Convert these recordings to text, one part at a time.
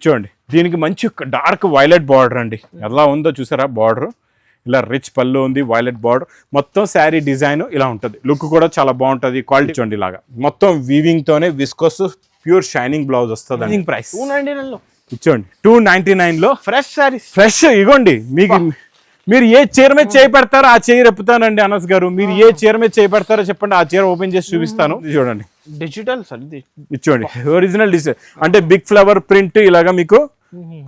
చూడండి దీనికి మంచి డార్క్ వైలెట్ బార్డర్ అండి. ఎలా ఉందో చూసారా బార్డర్, ఇలా రిచ్ పళ్ళు ఉంది, వైలెట్ బార్డర్, మొత్తం శారీ డిజైన్ ఇలా ఉంటుంది. లుక్ కూడా చాలా బాగుంటుంది. క్వాలిటీ చూడండి ఇలాగా మొత్తం వీవింగ్ తోనే విస్కోస్ ప్యూర్ షైనింగ్ బ్లౌజ్ వస్తుంది. ప్రైస్ 299 ఇచ్చోండి 299 లో ఫ్రెష్ సారీస్. ఫ్రెష్ ఇగోండి. మీకు మీరు ఏ చీర మీద చేయి పెడతారో ఆ చీర ఎప్పుతానండి అనస్ గారు. మీరు ఏ చీర మీద చేయి పెడతారో చెప్పండి, ఆ చీర ఓపెన్ చేసి చూపిస్తాను. చూడండి డిజిటల్ సార్ ఇది. చూడండి ఒరిజినల్ డిజైన్ అంటే బిగ్ ఫ్లవర్ ప్రింట్ ఇలాగా మీకు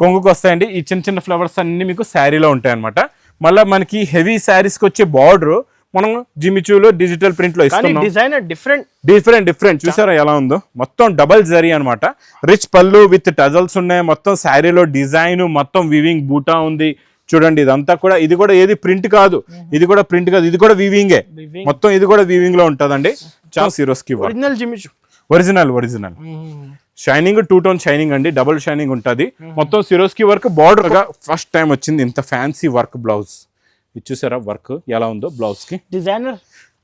కొంగుకు వస్తాయండి. ఈ చిన్న చిన్న ఫ్లవర్స్ అన్ని మీకు శారీలో ఉంటాయి అనమాట. మళ్ళీ మనకి హెవీ శారీస్కి వచ్చే బార్డర్ మనం జిమిచూలో డిజిటల్ ప్రింట్ లో ఇస్తున్నాం. డిజైన్ డిఫరెంట్ చూసారా ఎలా ఉందో. మొత్తం డబల్ జరీ అనమాట. రిచ్ పళ్ళు విత్ టజల్స్ ఉన్నాయి. మొత్తం శారీలో డిజైన్, మొత్తం వీవింగ్ బూటా ఉంది. చూడండి ఇదంతా కూడా, ఇది కూడా ఏది ప్రింట్ కాదు, ఇది కూడా ప్రింట్ కాదు, ఇది కూడా వీవింగే. మొత్తం ఇది కూడా వీవింగ్ లో ఉంటదండి. చాలా Swarovski original shining, 2 tone shining అండి, డబుల్ షైనింగ్ ఉంటుంది. మొత్తం సిరోస్కి వర్క్ బార్డర్ గా ఫస్ట్ టైం వచ్చింది ఇంత ఫ్యాన్సీ వర్క్ బ్లౌజ్. ఇది చూసారా వర్క్ ఎలా ఉందో బ్లౌజ్ కి. డిజైనర్,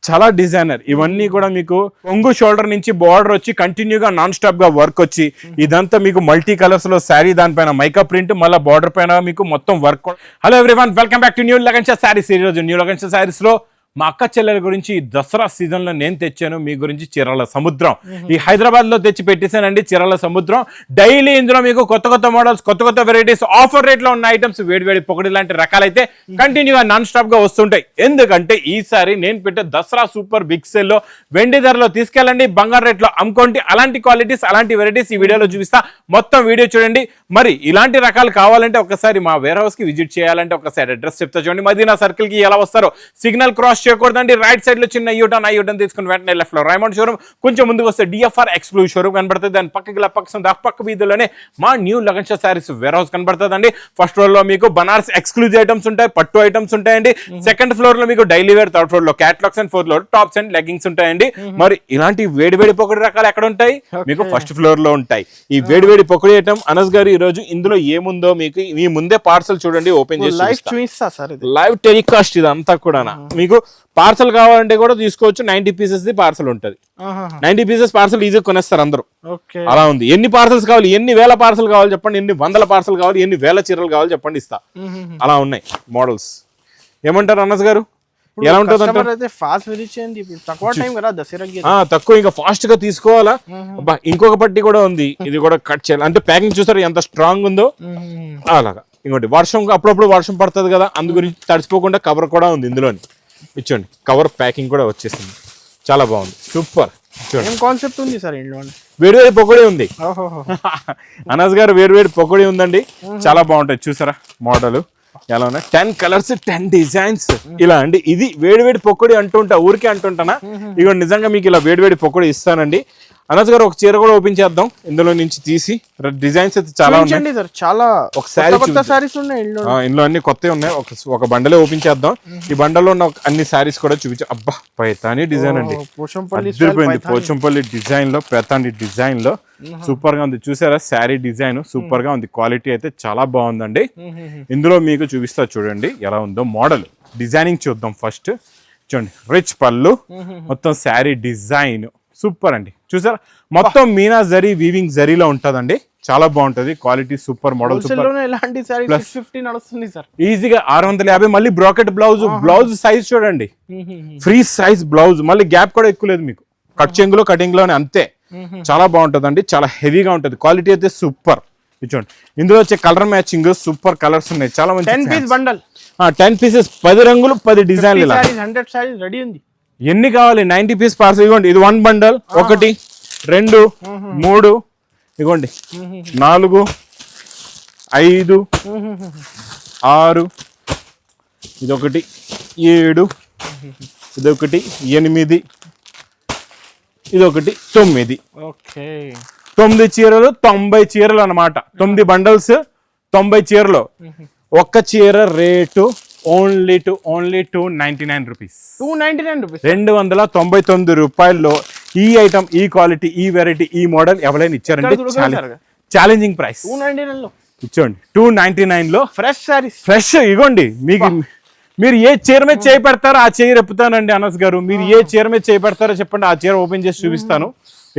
చాలా డిజైనర్. ఇవన్నీ కూడా మీకు కొంగు షోల్డర్ నుంచి బార్డర్ వచ్చి కంటిన్యూగా నాన్ స్టాప్ గా వర్క్ వచ్చి ఇదంతా మీకు మల్టీ కలర్స్ లో శారీ, దానిపైన మైకా ప్రింట్, మళ్ళీ బార్డర్ పైన మీకు మొత్తం work. Hello everyone, welcome back to new Lagansha saris. ఈ రోజు న్యూ లగన్షా శారీస్ లో మా అక్క చెల్లెల గురించి దసరా సీజన్ లో నేను తెచ్చాను మీ గురించి చీరల సముద్రం. ఈ హైదరాబాద్ లో తెచ్చి పెట్టేశానండి చీరల సముద్రం. డైలీ ఇందులో మీకు కొత్త మోడల్స్, కొత్త వెరైటీస్, ఆఫర్ రేట్ లో ఉన్న ఐటమ్స్, వేడి పొగడి లాంటి రకాలైతే కంటిన్యూగా నాన్ స్టాప్ గా వస్తుంటాయి. ఎందుకంటే ఈసారి నేను పెట్టే దసరా సూపర్ బిగ్ సేల్ లో వెండి ధరలో తీసుకెళ్ళండి, బంగారు రేట్ లో అమ్ముకోండి. అలాంటి క్వాలిటీస్, అలాంటి వెరైటీస్ ఈ వీడియోలో చూపిస్తా. మొత్తం వీడియో చూడండి. మరి ఇలాంటి రకాలు కావాలంటే ఒకసారి మా వేర్ హౌస్ కి విజిట్ చేయాలంటే ఒకసారి అడ్రస్ చెప్తా చూడండి. మదీనా సర్కిల్ కి ఎలా వస్తారో సిగ్నల్ క్రాస్ చేయకూడదండి. రైట్ సైడ్ లో చిన్న యూటర్న్ తీసుకుని వెంటనే లెఫ్ట్ లో రైమండ్ షోరూమ్, కొంచెం ముందుకు వస్తే డిఎఫ్ఆర్ ఎక్స్క్లూజివ్ షోరూమ్ కనబడుతుంది. దాని పక్క వీధిలోనే మా new Lagansha saris warehouse కనబడుతుందండి. ఫస్ట్ ఫ్లోర్ లో మీకు బనారస్ ఎక్స్క్లూజివ్ ఐటమ్స్ ఉంటాయి, పట్టు ఐటమ్స్ ఉంటాయండి. సెకండ్ ఫ్లోర్ లో మీకు డైలీ వేర్, థర్డ్ ఫ్లోర్ లో catalogues and fourth floor tops and leggings ఉంటాయండి. మరి ఇలాంటి వేడి పొగడి రకాలు ఎక్కడ ఉంటాయి? మీకు ఫస్ట్ ఫ్లోర్ లో ఉంటాయి. ఈ వేడి పొగడి ఐటమ్ అనస్ గారు ఈ రోజు ఇందులో ఏముందో మీకు మీ ముందే పార్సల్ చూడండి, ఓపెన్ చేసి లైవ్ టెలికాస్ట్ ఇదంతా కూడా. మీకు పార్సల్ కావాలంటే కూడా తీసుకోవచ్చు. 90 పీసెస్ ది పార్సల్ ఉంటుంది. 90 పీసెస్ పార్సల్ ఈజీగా కొనేస్తారు అందరూ. అలా ఉంది. ఎన్ని పార్సల్స్ కావాలి, ఎన్ని వేల పార్సల్ కావాలి చెప్పండి, ఎన్ని వందల పార్సల్ కావాలి, ఎన్ని వేల చీరలు కావాలి చెప్పండి, ఇస్తా. అలా ఉన్నాయి మోడల్స్. ఏమంటారు అన్నస్ గారు? ఎలా ఉంటుంది అంటే తక్కువ, ఇంకా ఫాస్ట్ గా తీసుకోవాలా. ఇంకొక పట్టి కూడా ఉంది, ఇది కూడా కట్ చేయాలి. అంటే ప్యాకింగ్ చూసారు ఎంత స్ట్రాంగ్ ఉందో. అలాగా ఇంకోటి వర్షం, అప్పుడప్పుడు వర్షం పడుతుంది కదా, అందు గురించి తడిసిపోకుండా కవర్ కూడా ఉంది ఇందులోని. ఇచ్చోండి కవర్ ప్యాకింగ్ కూడా వచ్చేసింది, చాలా బాగుంది, సూపర్. కాన్సెప్ట్ ఉంది సార్ ఇంట్లో, వేడి పొగడి ఉంది. అనస్ గారు వేడి పొగడి ఉందండి, చాలా బాగుంటాయి. చూసారా మోడల్ ఎలా ఉన్నాయి? 10 కలర్స్ 10 డిజైన్స్ ఇలా అండి. ఇది వేడి పొక్కడి అంటుంటా, ఊరికే అంటుంటానా. ఇక నిజంగా మీకు ఇలా వేడి పొక్కడి ఇస్తానండి. అనస్ గారు ఒక చీర కూడా ఓపెన్ చేద్దాం ఇందులో నుంచి తీసి. డిజైన్స్ అయితే చాలా ఉన్నాయి, చాలా ఇందులో అన్ని కొత్తవి ఉన్నాయి. ఒక బండలే ఓపెన్ చేద్దాం. ఈ బండలో ఉన్న అన్ని శారీస్ కూడా చూపించాం. అబ్బా పైతాని డిజైన్ అండి, అదిరిపోయింది. పోచంపల్లి డిజైన్ లో, పేతాని డిజైన్ లో సూపర్ గా ఉంది. చూసారా శారీ డిజైన్ సూపర్ గా ఉంది. క్వాలిటీ అయితే చాలా బాగుందండి. ఇందులో మీకు చూపిస్తా చూడండి ఎలా ఉందో మోడల్. డిజైనింగ్ చూద్దాం ఫస్ట్. చూడండి రిచ్ పళ్ళు, మొత్తం శారీ డిజైన్ సూపర్ అండి. చూసారా మొత్తం మీనా జరీ, వీవింగ్ జరీలో ఉంటదండి, చాలా బాగుంటది. Quality super model. ఈజీగా 650. మళ్ళీ బ్రాకెట్ బ్లౌజ్ సైజ్ చూడండి, ఫ్రీ సైజ్ బ్లౌజ్. మళ్ళీ గ్యాప్ కూడా ఎక్కువ లేదు మీకు. కట్ చెంగులో కటింగ్ లోనే అంతే. చాలా బాగుంటదండి, చాలా హెవీగా ఉంటది. క్వాలిటీ అయితే సూపర్. చూడండి ఇందులో వచ్చే కలర్ మ్యాచింగ్ సూపర్ కలర్స్ ఉన్నాయి, చాలా మంచి. 10 పీసెస్ 10 రంగులు 10 డిజైన్లు. రెడీ ఉంది. ఎన్ని కావాలి? 90 పీస్ పార్సల్. ఇవ్వండి ఇది 1 బండల్. 1 2 3 ఇవ్వండి 4 5 6 ఇదొకటి 7 ఇదొకటి 8 ఇదొకటి 9. 9 చీరలు 90 చీరలు అనమాట. 9 బండల్స్ 90 చీరలు. ఒక్క చీర రేటు ఓన్లీ 299 రూపీస్. 299 రూపాయల్లో ఈ ఐటమ్, ఈ క్వాలిటీ, ఈ వెరైటీ, ఈ మోడల్ ఎవరైనా ఇచ్చారంటే ఛాలెంజింగ్ ప్రైస్. ఇచ్చోండి 299 లో ఫ్రెష్. ఇగోండి మీకు మీరు ఏ చీర మీద చేయి పెడతారో ఆ చీర ఎప్పుతానండి అనస్ గారు. మీరు ఏ చీర మీద చేయి పెడతారో చెప్పండి, ఆ చీర ఓపెన్ చేసి చూపిస్తాను.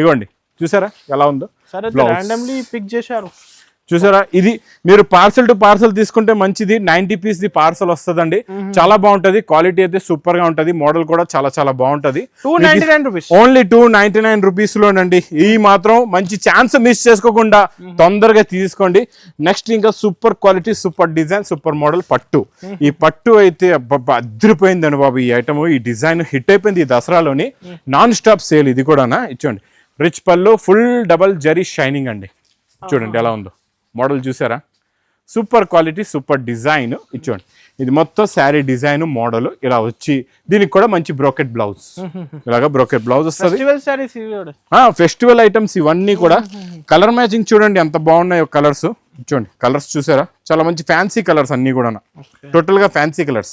ఇగోండి చూసారా ఎలా ఉందో. పిక్ చేశారు. చూసారా, ఇది మీరు పార్సల్ టు పార్సల్ తీసుకుంటే మంచిది. 90 పీస్ ది పార్సల్ వస్తుందండి. చాలా బాగుంటది, క్వాలిటీ అయితే సూపర్ గా ఉంటది, మోడల్ కూడా చాలా చాలా బాగుంటది. 299 రూపీస్, ఓన్లీ 299 రూపీస్ లోనండి. ఈ మాత్రం మంచి ఛాన్స్ మిస్ చేసుకోకుండా తొందరగా తీసుకోండి. నెక్స్ట్ ఇంకా super quality, super design, super model పట్టు. ఈ పట్టు అయితే అదిరిపోయిందండి బాబు. ఈ ఐటమ్, ఈ డిజైన్ హిట్ అయిపోయింది ఈ దసరాలోని. నాన్ స్టాప్ సేల్ ఇది కూడా. ఇచ్చోండి, రిచ్ పళ్ళు, ఫుల్ డబల్ జరీ షైనింగ్ అండి. చూడండి ఎలా ఉందో మోడల్, చూసారా, సూపర్ క్వాలిటీ, సూపర్ డిజైన్. ఇచ్చోండి, ఇది మొత్తం శారీ డిజైన్ మోడల్ ఇలా వచ్చి, దీనికి కూడా మంచి బ్రోకెట్ బ్లౌజ్, ఇలాగా బ్రోకెట్ బ్లౌజ్ వస్తుంది. ఫెస్టివల్ ఐటమ్స్ ఇవన్నీ కూడా. కలర్ మ్యాచింగ్ చూడండి ఎంత బాగున్నాయో కలర్స్. చూడండి కలర్స్ చూసారా, చాలా మంచి ఫ్యాన్సీ కలర్స్ అన్ని కూడా, టోటల్ గా ఫ్యాన్సీ కలర్స్.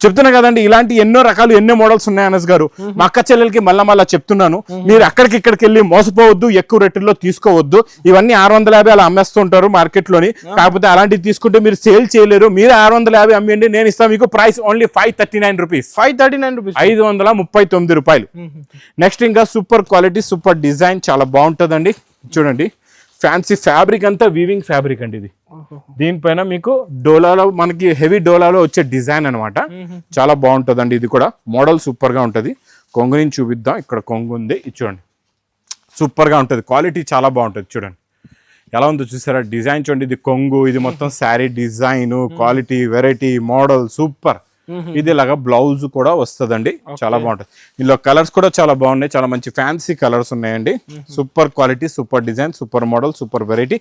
చెప్తున్నా కదండి, ఇలాంటి ఎన్నో రకాలు, ఎన్నో మోడల్స్ ఉన్నాయి అనస్ గారు. మా అక్క చెల్లెలకి మళ్ళా చెప్తున్నాను, మీరు అక్కడికి ఇక్కడికి వెళ్ళి మోసపోవద్దు, ఎక్కువ రేట్లలో తీసుకోవద్దు. ఇవన్నీ 650 అలా అమ్మేస్తుంటారు మార్కెట్ లోని. కాకపోతే అలాంటివి తీసుకుంటే మీరు సేల్ చేయలేరు. మీరు 650 అమ్మిండి, నేను ఇస్తాను మీకు ప్రైస్ ఓన్లీ 539 రూపీస్. 539 రూపాయలు. నెక్స్ట్ ఇంకా సూపర్ క్వాలిటీ, సూపర్ డిజైన్, చాలా బాగుంటుందండి. చూడండి, ఫ్యాన్సీ ఫ్యాబ్రిక్ అంతా వీవింగ్ ఫ్యాబ్రిక్ అండి ఇది. దీనిపైన మీకు డోలాలో, మనకి హెవీ డోలాలో వచ్చే డిజైన్ అనమాట. చాలా బాగుంటుందండి ఇది కూడా. మోడల్ సూపర్ గా ఉంటుంది. కొంగు నుంచి చూపిద్దాం. ఇక్కడ కొంగు ఉంది, ఇది చూడండి, సూపర్ గా ఉంటుంది. క్వాలిటీ చాలా బాగుంటుంది. చూడండి ఎలా ఉందో చూసారా, డిజైన్ చూడండి. ఇది కొంగు, ఇది మొత్తం sari design, quality, variety, model super. ఇది ఇలాగా బ్లౌజ్ కూడా వస్తుందండి. చాలా బాగుంటుంది. ఇందులో కలర్స్ కూడా చాలా బాగున్నాయి, చాలా మంచి ఫ్యాన్సీ కలర్స్ ఉన్నాయండి. Super quality, super design, super model, super variety.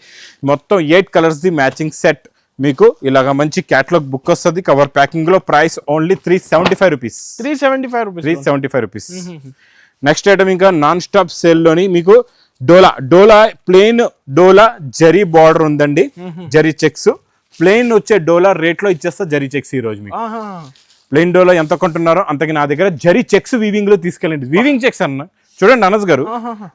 మొత్తం 8 కలర్స్ ది మ్యాచింగ్ సెట్. మీకు ఇలాగా మంచి క్యాటలాగ్ బుక్ వస్తుంది కవర్ ప్యాకింగ్ లో. Price only 375 rupees. 375 rupees. Next item ఇంకా నాన్ స్టాప్ సేల్ లోని మీకు డోలా ప్లెయిన్ డోలా జరీ బార్డర్ ఉందండి. జరీ చెక్స్ ప్లెయిన్ వచ్చే డోలా రేట్ లో ఇచ్చేస్తా జరీ చెక్స్ ఈ రోజు. మీకు ప్లెయిన్ డోలా ఎంత కొంటున్నారో అంతకి నా దగ్గర జరీ చెక్స్ వీవింగ్ లో తీసుకెళ్ళండి. వీవింగ్ చెక్స్ అన్న చూడండి అనస్ గారు,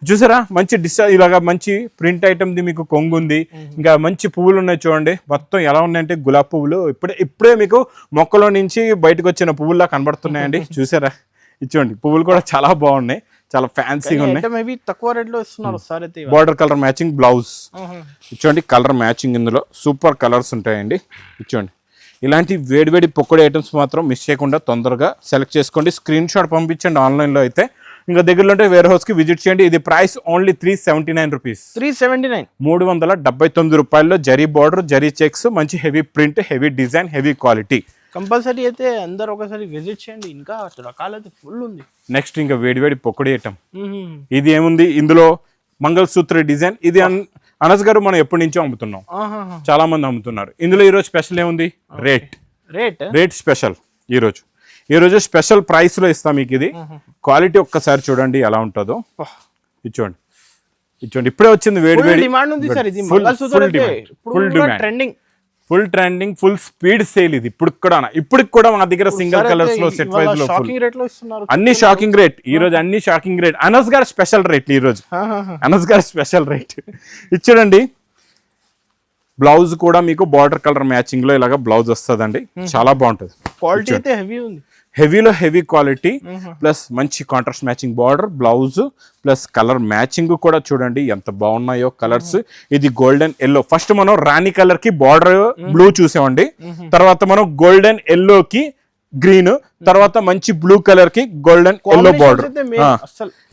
చూసారా, మంచి ఇలాగా మంచి ప్రింట్ ఐటమ్ ది. మీకు కొంగు ఉంది, ఇంకా మంచి పువ్వులు ఉన్నాయి చూడండి. మొత్తం ఎలా ఉన్నాయంటే గులాబీ పువ్వులు ఇప్పుడే మీకు మొక్కలో నుంచి బయటకు వచ్చిన పువ్వుల్లా కనబడుతున్నాయండి. చూసారా, ఇచ్చోండి పువ్వులు కూడా చాలా బాగున్నాయి, చాలా ఫ్యాన్సీగా ఉన్నాయి. తక్కువ రేట్ లో ఇస్తున్నారు. Border colour matching blouse. ఇచ్చోండి కలర్ మ్యాచింగ్, ఇందులో సూపర్ కలర్స్ ఉంటాయండి. ఇచ్చోండి ఇలాంటి వేడివేడి పొక్కడి ఐటమ్స్ మాత్రం మిస్ చేయకుండా తొందరగా సెలెక్ట్ చేసుకోండి. స్క్రీన్ షాట్ పంపించండి ఆన్లైన్ లో అయితే. ఇంకా దగ్గరలో ఉంటే వేర్ హౌస్ కి విజిట్ చేయండి. ఇది ప్రైస్ ఓన్లీ 379 రూపీస్. 379 రూపాయల్లో జరీ బార్డర్, జరీ చెక్స్, మంచి heavy print, heavy design, heavy quality. Compulsory అయితే అందరు ఒకసారి విజిట్ చేయండి. ఇంకా రకాలైతే ఫుల్ ఉంది. నెక్స్ట్ ఇంకా వేడివేడి పొక్కడి ఐటమ్. ఇది ఏముంది, ఇందులో మంగళసూత్ర డిజైన్. ఇది అనస్ గారు మనం ఎప్పటి నుంచో అమ్ముతున్నాం, చాలా మంది అమ్ముతున్నారు. ఇందులో ఈ రోజు స్పెషల్ ఏముంది, రేట్ స్పెషల్. ఈ రోజు స్పెషల్ ప్రైస్ లో ఇస్తాం మీకు. ఇది క్వాలిటీ ఒక్కసారి చూడండి ఎలా ఉంటుందో. ఇచ్చోండి ఇప్పుడే వచ్చింది వేడి full trending, full speed sale. ఇది ఇప్పుడు కూడా మా దగ్గర సింగిల్ కలర్స్ లో, సెట్ వైజ్ లో అన్ని షాకింగ్ రేట్. ఈ రోజు అన్ని షాకింగ్ రేట్. అనస్ గారు స్పెషల్ రేట్ ఈ రోజు. అనస్ గారు స్పెషల్ రేట్ ఇచ్చాడండి. బ్లౌజ్ కూడా మీకు బార్డర్ కలర్ మ్యాచింగ్ లో ఇలాగా బ్లౌజ్ వస్తుందండి. చాలా బాగుంటుంది. క్వాలిటీ అయితే హెవీ ఉంది. హెవీలో హెవీ క్వాలిటీ ప్లస్ మంచి contrast matching border, blouse plus colour matching కూడా చూడండి ఎంత బాగున్నాయో కలర్స్. ఇది గోల్డెన్ ఎల్లో. ఫస్ట్ మనం రాణి కలర్ కి బార్డర్ బ్లూ చూసామండి, తర్వాత మనం గోల్డెన్ ఎల్లో కి గ్రీన్, తర్వాత మంచి బ్లూ కలర్ కి గోల్డెన్ ఎల్లో బార్డర్.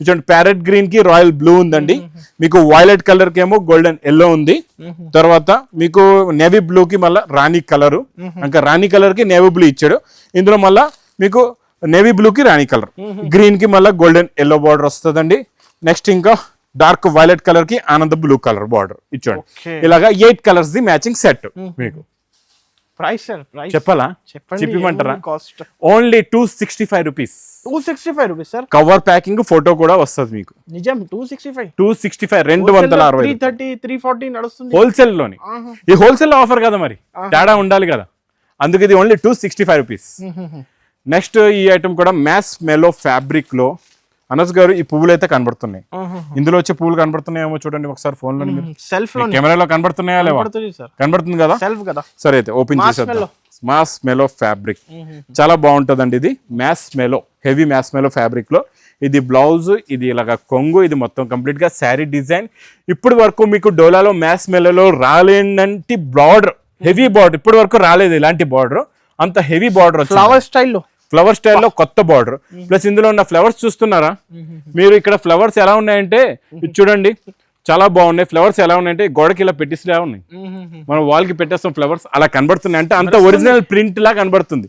చూడండి ప్యారెట్ గ్రీన్ కి రాయల్ బ్లూ ఉందండి. మీకు వైలెట్ కలర్ కి ఏమో గోల్డెన్ ఎల్లో ఉంది. తర్వాత మీకు నేవీ బ్లూ కి మళ్ళీ రాణి కలర్, ఇంకా రాణి కలర్ కి నేవీ బ్లూ ఇచ్చాడు. ఇందులో మళ్ళా మీకు నేవీ బ్లూ కి రాణి కలర్, గ్రీన్ కి మళ్ళీ గోల్డెన్ ఎల్లో బార్డర్ వస్తుందండి. నెక్స్ట్ ఇంకా డార్క్ వైలెట్ కలర్ కి ఆనంద బ్లూ కలర్ బార్డర్ ఇచ్చోండి. ఇలాగా 8 కలర్స్ ది మ్యాచింగ్ సెట్. మీకు ప్రైస్ చెప్పాలా, చెప్పమంటారా? Only 265 rupees. 265 rupees sir. Cover packing photo కూడా వస్తుంది మీకు. నిజం 265. 260 330 340 నడుస్తుంది హోల్సేల్ లోని. ఈ హోల్సేల్ ఆఫర్ కదా, మరి తేడా ఉండాలి కదా, అందుకే ఇది ఓన్లీ 265 రూపీస్. నెక్స్ట్ ఈ ఐటమ్ కూడా మ్యాస్ మెలో ఫ్యాబ్రిక్ లో. అనస్ గారు ఈ పువ్వులు అయితే కనబడుతున్నాయి. ఇందులో వచ్చే పువ్వులు కనబడుతున్నాయేమో చూడండి ఒకసారి ఫోన్ లో. సెల్ఫ్ లో కెమెరాలో కనబడుతున్నాయా లేవా? కనబడుతుంది కదా, సెల్ఫ్ కదా. సరే అయితే ఓపెన్ చేసేద్దాం. మ్యాస్ మెలో ఫ్యాబ్రిక్ చాలా బాగుంటుందండి. ఇది మ్యాస్ మెలో, హెవీ మ్యాస్ మెలో ఫ్యాబ్రిక్ లో ఇది బ్లౌజ్, ఇది ఇలాగ కొంగు, ఇది మొత్తం కంప్లీట్ గా శారీ డిజైన్. ఇప్పుడు వరకు మీకు డోలాలో మ్యాస్ మెల్లలో రాలేనంటి బార్డర్, హెవీ బార్డర్ ఇప్పటి వరకు రాలేదు ఇలాంటి బార్డర్, అంత హెవీ బార్డర్ ఫ్లవర్ స్టైల్లో కొత్త బార్డర్. ప్లస్ ఇందులో ఉన్న ఫ్లవర్స్ చూస్తున్నారా మీరు? ఇక్కడ ఫ్లవర్స్ ఎలా ఉన్నాయంటే ఇది చూడండి, చాలా బాగున్నాయి. ఫ్లవర్స్ ఎలా ఉన్నాయంటే గోడకి ఇలా పెట్టిలా ఉన్నాయి, మనం వాల్ కి పెట్టేస్తాం ఫ్లవర్స్ అలా కనబడుతున్నాయి. అంటే అంత ఒరిజినల్ ప్రింట్ లా కనబడుతుంది,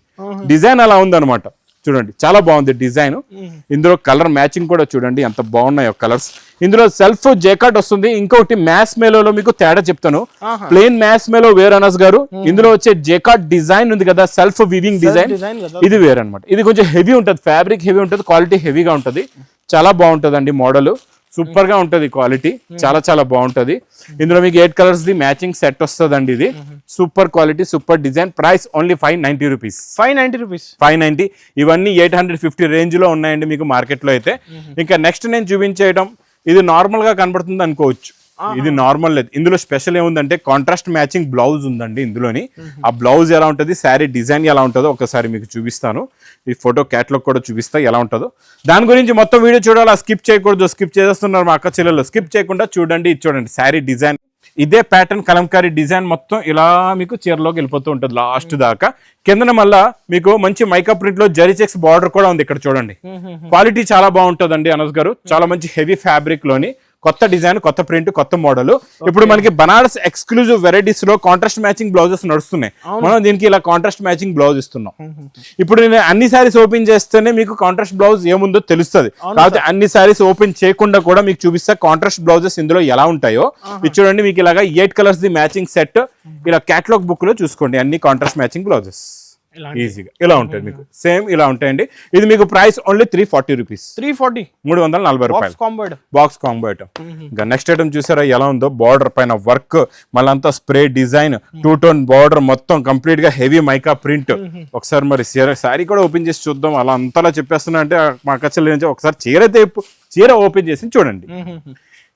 డిజైన్ అలా ఉంది అనమాట. చూడండి చాలా బాగుంది డిజైన్. ఇందులో కలర్ మ్యాచింగ్ కూడా చూడండి ఎంత బాగున్నాయో కలర్స్. ఇందులో సెల్ఫ్ జేకాట్ వస్తుంది. ఇంకొకటి మ్యాస్ మేలోలో మీకు తేడా చెప్తాను. ప్లెయిన్ మ్యాస్ మేలో వేర్ అనస్ గారు, ఇందులో వచ్చే జేకాట్ డిజైన్ ఉంది కదా, సెల్ఫ్ వివింగ్ డిజైన్, ఇది వేర్ అనమాట. ఇది కొంచెం హెవీ ఉంటుంది, ఫ్యాబ్రిక్ హెవీ ఉంటుంది, క్వాలిటీ హెవీగా ఉంటుంది, చాలా బాగుంటుంది అండి. మోడల్ సూపర్ గా ఉంటది, క్వాలిటీ చాలా చాలా బాగుంటది. ఇందులో మీకు 8 కలర్స్ ది మ్యాచింగ్ సెట్ వస్తుందండి. ఇది super quality, super design. Price only 590 rupees. 590. ఇవన్నీ 850 రేంజ్ లో ఉన్నాయండి మీకు మార్కెట్ లో అయితే. ఇంకా నెక్స్ట్ నేను చూపించేయడం ఇది నార్మల్ గా కనబడుతుంది అనుకోవచ్చు, ఇది నార్మల్ లేదు. ఇందులో స్పెషల్ ఏముందంటే కాంట్రాస్ట్ మ్యాచింగ్ బ్లౌజ్ ఉందండి ఇందులోని. ఆ బ్లౌజ్ ఎలా ఉంటుంది, శారీ డిజైన్ ఎలా ఉంటుందో ఒకసారి మీకు చూపిస్తాను. ఈ ఫోటో క్యాటలాగ్ కూడా చూపిస్తా ఎలా ఉంటుందో. దాని గురించి మొత్తం వీడియో చూడాలి, స్కిప్ చేయకూడదు. స్కిప్ చేస్తున్నారు మా అక్క చెల్లెలు, స్కిప్ చేయకుండా చూడండి. ఇది చూడండి శారీ డిజైన్, ఇదే ప్యాటర్న్ కలంకారీ డిజైన్ మొత్తం ఇలా మీకు చీరలోకి వెళ్ళిపోతూ ఉంటుంది లాస్ట్ దాకా. కిందన మళ్ళా మీకు మంచి మైకా ప్రింట్ లో జరీ చెక్స్ బార్డర్ కూడా ఉంది. ఇక్కడ చూడండి క్వాలిటీ చాలా బాగుంటుందండి అనస్ గారు, చాలా మంచి హెవీ ఫ్యాబ్రిక్ లోని కొత్త డిజైన్, కొత్త ప్రింట్, కొత్త మోడల్. ఇప్పుడు మనకి బనారస్ ఎక్స్క్లూజివ్ వెరైటీస్ లో కాంట్రాస్ట్ మ్యాచింగ్ బ్లౌజెస్ నడుస్తున్నాయి. మనం దీనికి ఇలా కాంట్రాస్ట్ మ్యాచింగ్ బ్లౌజ్ ఇస్తున్నాం. ఇప్పుడు నేను అన్ని సారీస్ ఓపెన్ చేస్తేనే మీకు కాంట్రాస్ట్ బ్లౌజ్ ఏముందో తెలుస్తుంది. కాబట్టి అన్ని సారీస్ ఓపెన్ చేయకుండా కూడా మీకు చూపిస్తా కాంట్రాస్ట్ బ్లౌజెస్ ఇందులో ఎలా ఉంటాయో. ఇది చూడండి, మీకు ఇలాగా 8 కలర్స్ ది మ్యాచింగ్ సెట్ ఇలా క్యాటలాగ్ బుక్ లో చూసుకోండి. అన్ని కాంట్రాస్ట్ మ్యాచింగ్ బ్లౌజెస్ ఈజీగా ఇలా ఉంటుంది మీకు, సేమ్ ఇలా ఉంటాయండి. ఇది మీకు ప్రైస్ ఓన్లీ 340 రూపీస్. 340 రూపాయలు బాక్స్ కాంబో ఐటమ్. ఇంకా నెక్స్ట్ ఐటమ్ చూసారా ఎలా ఉందో, బార్డర్ పైన వర్క్, మళ్ళంతా స్ప్రే డిజైన్, 2 టోన్ బార్డర్, మొత్తం కంప్లీట్ గా హెవీ మైకా ప్రింట్. ఒకసారి మరి శారీ కూడా ఓపెన్ చేసి చూద్దాం. అలా అంతలా చెప్పేస్తున్నా అంటే మా కచ్చలు ఒకసారి చీర ఓపెన్ చేసి చూడండి.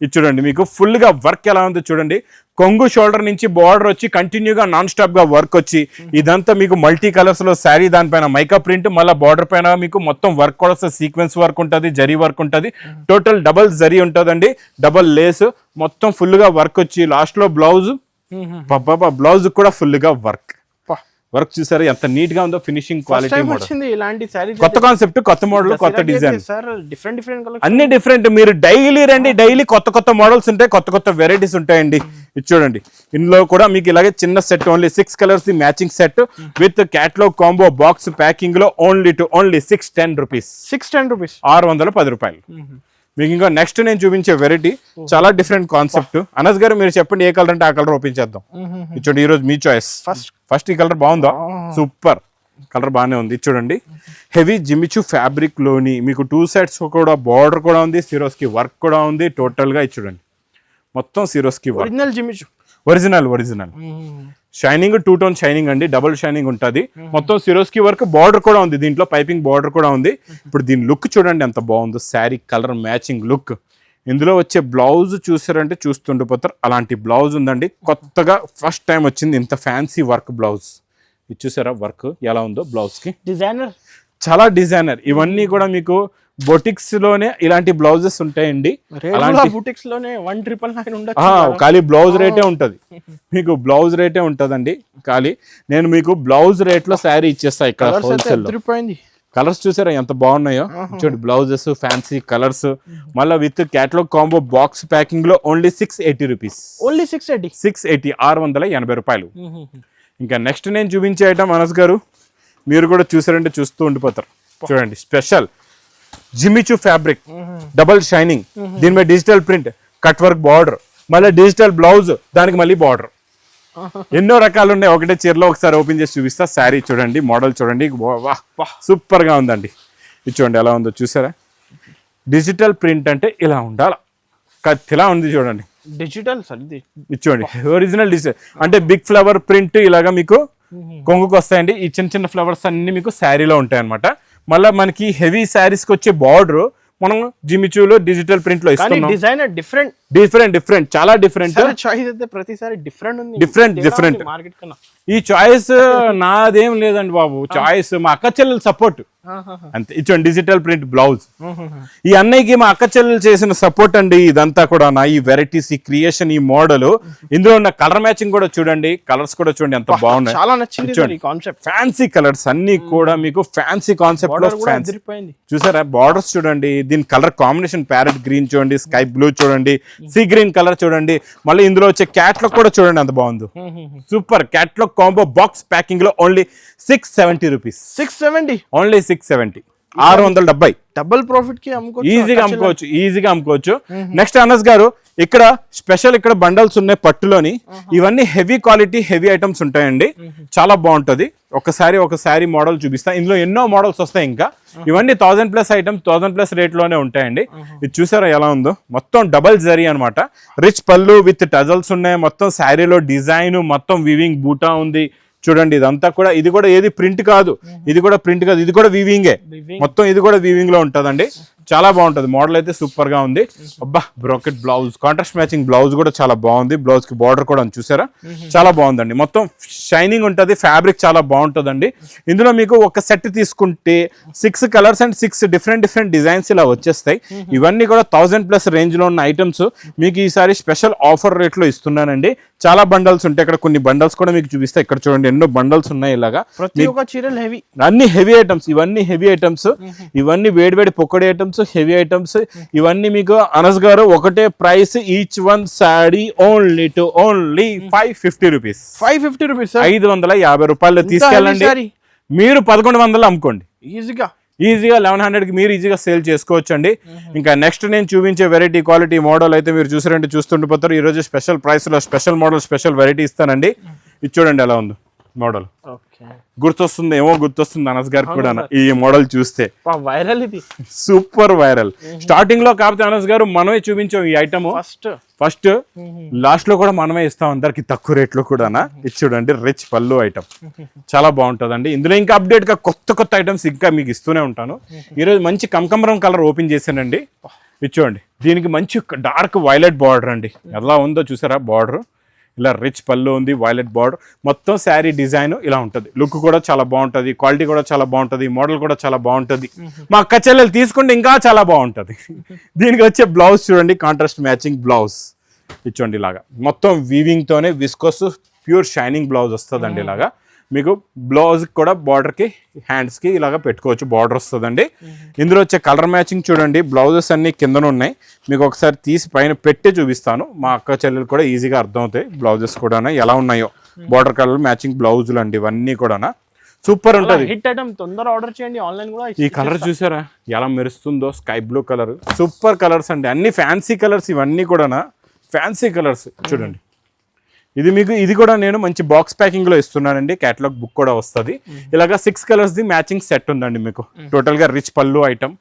ఇది చూడండి మీకు ఫుల్ గా వర్క్ ఎలా ఉందో చూడండి. కొంగు షోల్డర్ నుంచి బార్డర్ వచ్చి కంటిన్యూగా నాన్ స్టాప్ గా వర్క్ వచ్చి ఇదంతా మీకు మల్టీ కలర్స్ లో శారీ, దానిపైన మైకా ప్రింట్, మళ్ళీ బార్డర్ పైన మీకు మొత్తం వర్క్ కూడా సీక్వెన్స్ వర్క్ ఉంటుంది, జరీ వర్క్ ఉంటుంది. టోటల్ డబల్ జరీ ఉంటుందండి, డబల్ లేస్, మొత్తం ఫుల్ గా వర్క్ వచ్చి లాస్ట్ లో బ్లౌజ్, బ్లౌజ్ కూడా ఫుల్ గా వర్క్ చూసారు ఎంత నీట్ గా ఉందో. ఫినిషింగ్ క్వాలిటీ, కొత్త కాన్సెప్ట్, కొత్త మోడల్, కొత్త డిజైన్, అన్ని డిఫరెంట్. మీరు డైలీ రండి, డైలీ కొత్త మోడల్స్ ఉంటాయి, కొత్త వెరైటీస్ ఉంటాయండి. ఇది చూడండి, ఇందులో కూడా మీకు ఇలాగే చిన్న set only 6 colours the matching set with catalogue combo box packing లో ఓన్లీ 610 రూపీస్. 610 రూపాయలు. మీకు ఇంకా నెక్స్ట్ నేను చూపించే వెరైటీ చాలా డిఫరెంట్ కాన్సెప్ట్. అనస్ గారు మీరు చెప్పండి ఏ కలర్ అంటే ఆ కలర్ ఓపెన్ చేద్దాం. చూడండి, ఈ రోజు మీ చాయిస్. ఫస్ట్ ఈ కలర్ బాగుందా? సూపర్ కలర్, బాగానే ఉంది. చూడండి, హెవీ జిమిచు ఫ్యాబ్రిక్ లోని మీకు 2 సైడ్స్ కూడా బార్డర్ కూడా ఉంది, సిరోస్ కి వర్క్ కూడా ఉంది. టోటల్ గా చూడండి మొత్తం సిరోస్ కి ఒరిజినల్ షైనింగ్, 2 టోన్ షైనింగ్ అండి, డబుల్ షైనింగ్ ఉంటుంది. మొత్తం సిరోస్ కి వర్క్, బార్డర్ కూడా ఉంది, దీంట్లో పైపింగ్ బార్డర్ కూడా ఉంది. ఇప్పుడు దీని లుక్ చూడండి ఎంత బాగుందో, శారీ కలర్ మ్యాచింగ్ లుక్. ఇందులో వచ్చే బ్లౌజ్ చూసారంటే చూస్తుండిపోతారు, అలాంటి బ్లౌజ్ ఉందండి. కొత్తగా ఫస్ట్ టైం వచ్చింది ఇంత ఫ్యాన్సీ వర్క్ బ్లౌజ్. ఇది చూసారా వర్క్ ఎలా ఉందో, బ్లౌజ్ కి డిజైనర్, చాలా డిజైనర్. ఇవన్నీ కూడా మీకు బొటిక్స్ లోనే ఇలాంటి బ్లౌజెస్ ఉంటాయండి. ఖాళీ బ్లౌజ్ రేటే ఉంటది మీకు, బ్లౌజ్ రేటే ఉంటదండి ఖాళీ. నేను మీకు బ్లౌజ్ రేట్ లో శారీ ఇచ్చేస్తా ఇక్కడ హోల్సేల్ లో. కలర్స్ చూసారా ఎంత బాగున్నాయో, చూడండి బ్లౌజెస్, ఫ్యాన్సీ కలర్స్, మళ్ళీ with catalogue combo box packing లో ఓన్లీ 680 రూపీస్. 680 రూపాయలు. ఇంకా నెక్స్ట్ నేను చూపించే ఐటమ్ అనస్ గారు మీరు కూడా చూసారంటే చూస్తూ ఉండిపోతారు. చూడండి, special Jimmy Choo fabric, double shining, దీని మీద digital print, cut work border, మళ్ళీ డిజిటల్ బ్లౌజ్, దానికి మళ్ళీ బార్డర్. ఎన్నో రకాలు ఉన్నాయి ఒకటే చీరలో. ఒకసారి ఓపెన్ చేసి చూపిస్తా. శారీ చూడండి, మోడల్ చూడండి, సూపర్ గా ఉందండి. ఇది చూడండి ఎలా ఉందో చూసారా. డిజిటల్ ప్రింట్ అంటే ఇలా ఉండాల, కత్తిలా ఉంది చూడండి. డిజిటల్ ఇది చూడండి, ఒరిజినల్ డిజిటల్ అంటే బిగ్ ఫ్లవర్ ప్రింట్ ఇలాగా మీకు కొంగుకు వస్తాయండి. ఈ చిన్న ఫ్లవర్స్ అన్ని మీకు శారీలో ఉంటాయి అనమాట. మళ్ళీ మనకి హెవీ శారీస్ కి వచ్చే బార్డర్ మనం జిమిచూలో డిజిటల్ ప్రింట్ లో ఇస్తున్నాం. డిజైనర్ డిఫరెంట్ డిఫరెంట్ చాలా డిఫరెంట్. చాయిస్ అయితే ప్రతిసారి డిఫరెంట్ ఉంది, డిఫరెంట్ మార్కెట్ కన్నా. ఈ చాయిస్ నాదేం లేదండి బాబు, చాయిస్ మా అక్క చెల్లెలు సపోర్ట్ అంతే. ఇచ్చండి డిజిటల్ ప్రింట్ బ్లౌజ్. ఈ అన్నయ్యకి మా అక్క చెల్లెలు చేసిన సపోర్ట్ అండి ఇదంతా కూడా. నా ఈ వెరైటీస్, ఈ క్రియేషన్, ఈ మోడల్, ఇందులో ఉన్న కలర్ మ్యాచింగ్ కూడా చూడండి, కలర్స్ కూడా చూడండి ఎంత బాగున్నాయి. చాలా నచ్చింది కాన్సెప్ట్. ఫ్యాన్సీ కలర్స్ అన్ని కూడా మీకు ఫ్యాన్సీ కాన్సెప్ట్ లో ఫ్యాన్సీ. చూసారా బార్డర్స్ చూడండి, దీని కలర్ కాంబినేషన్ ప్యారెట్ గ్రీన్ చూడండి, స్కై బ్లూ చూడండి, సీ గ్రీన్ కలర్ చూడండి, మళ్ళీ ఇందులో వచ్చే క్యాట్లాగ్ కూడా చూడండి ఎంత బాగుందో. Super catalogue combo box packing లో ఓన్లీ 670 రూపీస్. 670 ఓన్లీ 670, 670. డబుల్ ప్రాఫిట్ కి అమ్ముకోవచ్చు, ఈజీగా అమ్ముకోవచ్చు. నెక్స్ట్ అనస్ గారు ఇక్కడ స్పెషల్, ఇక్కడ బండల్స్ ఉన్నాయి పట్టులోని. ఇవన్నీ హెవీ క్వాలిటీ, హెవీ ఐటమ్స్ ఉంటాయండి, చాలా బాగుంటది. ఒకసారి మోడల్ చూపిస్తా. ఇందులో ఎన్నో మోడల్స్ వస్తాయి ఇంకా. ఇవన్నీ 1000+ ఐటమ్స్, 1000+ రేట్ లోనే ఉంటాయండి. ఇది చూసారా ఎలా ఉందో, మొత్తం డబల్ జరీ అనమాట. రిచ్ పళ్ళు విత్ టజల్స్ ఉన్నాయి. మొత్తం శారీలో డిజైన్, మొత్తం వీవింగ్ బూటా ఉంది చూడండి. ఇదంతా కూడా, ఇది కూడా ఏది ప్రింట్ కాదు, ఇది కూడా ప్రింట్ కాదు, ఇది కూడా వీవింగే మొత్తం. ఇది కూడా వీవింగ్ లో ఉంటదండి, చాలా బాగుంటది. మోడల్ అయితే సూపర్ గా ఉంది. అబ్బా brocade blouse, contrast matching blouse కూడా చాలా బాగుంది. బ్లౌజ్ కి బార్డర్ కూడా చూసారా చాలా బాగుందండి. మొత్తం షైనింగ్ ఉంటది, ఫ్యాబ్రిక్ చాలా బాగుంటదండి. ఇందులో మీకు ఒక సెట్ తీసుకుంటే 6 కలర్స్ అండ్ 6 డిఫరెంట్ డిజైన్స్ ఇలా వచ్చేస్తాయి. ఇవన్నీ కూడా 1000+ రేంజ్ లో ఉన్న ఐటమ్స్ మీకు ఈసారి స్పెషల్ ఆఫర్ రేట్ లో ఇస్తున్నానండి. చాలా బండల్స్ ఉంటాయి, ఇక్కడ కొన్ని బండల్స్ కూడా మీకు చూపిస్తా. ఇక్కడ చూడండి ఎన్నో బండల్స్ ఉన్నాయి ఇలాగా. అన్ని హెవీ ఐటమ్స్, ఇవన్నీ హెవీ ఐటమ్స్, ఇవన్నీ వేడి పొక్కడి ఐటమ్స్, హెవీ ఐటమ్స్. ఇవన్నీ మీకు అనస్ గారు ఒకటే price, each one sorry only 550 rupees. 550 రూపాయలు తీసుకెళ్ళండి. మీరు 1100 అమ్ముకోండి ఈజీగా 1100కి మీరు ఈజీగా సేల్ చేసుకోవచ్చు అండి. ఇంకా నెక్స్ట్ నేను చూపించే వెరైటీ క్వాలిటీ మోడల్ అయితే మీరు చూసారంటే చూస్తుండిపోతారు. ఈ రోజు స్పెషల్ ప్రైస్ లో స్పెషల్ మోడల్, స్పెషల్ వెరైటీ ఇస్తానండి. ఇది చూడండి ఎలా ఉందో మోడల్. గుర్తొస్తుంది అనస్ గారికి కూడా ఈ మోడల్ చూస్తే. వైరల్, ఇది సూపర్ వైరల్. స్టార్టింగ్ లో కాకపోతే అనస్ గారు మనమే చూపించాం ఈ ఐటమ్. ఫస్ట్ లాస్ట్ లో కూడా మనమే ఇస్తాం అందరికి తక్కువ రేట్ లో కూడా. ఇది చూడండి రిచ్ పళ్ళు ఐటమ్, చాలా బాగుంటదండి. ఇందులో ఇంకా అప్డేట్ గా కొత్త ఐటమ్స్ ఇంకా మీకు ఇస్తూనే ఉంటాను. ఈ రోజు మంచి కనకాంబరం కలర్ ఓపెన్ చేశానండి. ఇది చూడండి, దీనికి మంచి డార్క్ వైలెట్ బార్డర్ అండి. ఎలా ఉందో చూసారా బార్డర్. ఇలా రిచ్ పళ్ళు ఉంది, వైలెట్ బార్డర్, మొత్తం శారీ డిజైన్ ఇలా ఉంటుంది. లుక్ కూడా చాలా బాగుంటుంది, క్వాలిటీ కూడా చాలా బాగుంటుంది, మోడల్ కూడా చాలా బాగుంటుంది. మా అక్క చెల్లెలు తీసుకుంటే ఇంకా చాలా బాగుంటుంది. దీనికి వచ్చే బ్లౌజ్ చూడండి, కాంట్రాస్ట్ మ్యాచింగ్ బ్లౌజ్ ఇచ్చోండి. ఇలాగా మొత్తం వీవింగ్ తోనే విస్కోస్ ప్యూర్ షైనింగ్ బ్లౌజ్ వస్తుందండి. ఇలాగా మీకు బ్లౌజ్ కూడా బార్డర్ కి, హ్యాండ్స్ కి ఇలాగా పెట్టుకోవచ్చు, బార్డర్ వస్తుందండి. ఇందులో వచ్చే కలర్ మ్యాచింగ్ చూడండి. బ్లౌజెస్ అన్ని కిందన ఉన్నాయి, మీకు ఒకసారి తీసి పైన పెట్టి చూపిస్తాను. మా అక్క చెల్లెలు కూడా ఈజీగా అర్థం అవుతాయి బ్లౌజెస్ కూడా ఎలా ఉన్నాయో. బార్డర్ కలర్ మ్యాచింగ్ బ్లౌజులు అండి ఇవన్నీ కూడా. సూపర్ ఉంటది. తొందర ఆర్డర్ చేయండి, ఆన్లైన్ కూడా. ఈ కలర్ చూసారా ఎలా మెరుస్తుందో, sky blue colour. Super colours అండి, అన్ని ఫ్యాన్సీ కలర్స్ ఇవన్నీ కూడా. ఫ్యాన్సీ కలర్స్ చూడండి. ఇది కూడా నేను మంచి బాక్స్ ప్యాకింగ్ లో ఇస్తున్నానండి. కేటలాగ్ బుక్ కూడా వస్తుంది. ఇలాగా 6 కలర్స్ ది మ్యాచింగ్ సెట్ ఉందండి మీకు. టోటల్ గా రిచ్ పళ్ళు ఐటమ్,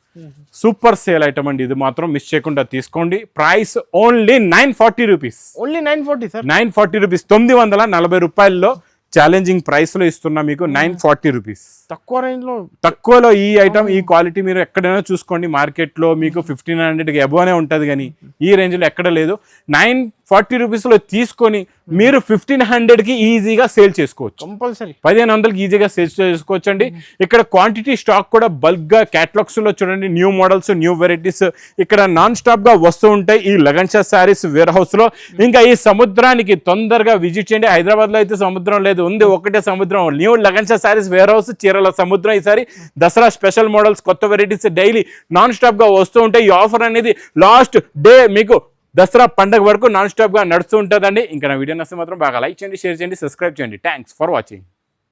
సూపర్ సేల్ ఐటమ్ అండి. ఇది మాత్రం మిస్ చేయకుండా తీసుకోండి. Price only 940 rupees. 940 రూపీస్, 940 రూపాయల్లో ఛాలెంజింగ్ ప్రైస్ లో ఇస్తున్నా మీకు. 940 రూపీస్, తక్కువ రేంజ్ లో, తక్కువలో ఈ ఐటమ్, ఈ క్వాలిటీ మీరు ఎక్కడైనా చూసుకోండి. మార్కెట్ లో మీకు 1500కి అబోనే ఉంటది, కానీ ఈ రేంజ్ లో ఎక్కడ లేదు. 940 రూపీస్ లో తీసుకొని మీరు 1500కి ఈజీగా సేల్ చేసుకోవచ్చు. కంపల్సరీ 1500కి ఈజీగా సేల్ చేసుకోవచ్చు అండి. ఇక్కడ క్వాంటిటీ స్టాక్ కూడా బల్క్ గా క్యాటలాగ్స్ లో చూడండి, న్యూ మోడల్స్, న్యూ వెరైటీస్ ఇక్కడ నాన్ స్టాప్ గా వస్తూ ఉంటాయి ఈ లగన్ షా శారీస్ వేర్ హౌస్ లో. ఇంకా ఈ సముద్రానికి తొందరగా విజిట్ చేయండి. హైదరాబాద్ లో అయితే సముద్రం లేదు, ఉంది ఒకటే సముద్రం, new Lagan Shah sarees warehouse, చీరల సముద్రం. ఈసారి దసరా స్పెషల్ మోడల్స్, కొత్త వెరైటీస్ డైలీ నాన్ స్టాప్ గా వస్తూ ఉంటాయి. ఈ ఆఫర్ అనేది లాస్ట్ డే మీకు దసరా పండుగ వరకు నాన్ స్టాప్ గా నడుస్తూ ఉంటుందండి. ఇంకా నా వీడియో నచ్చితే మాత్రం బాగా లైక్ చేయండి, షేర్ చేయండి, సబ్స్క్రైబ్ చేయండి. Thanks for watching.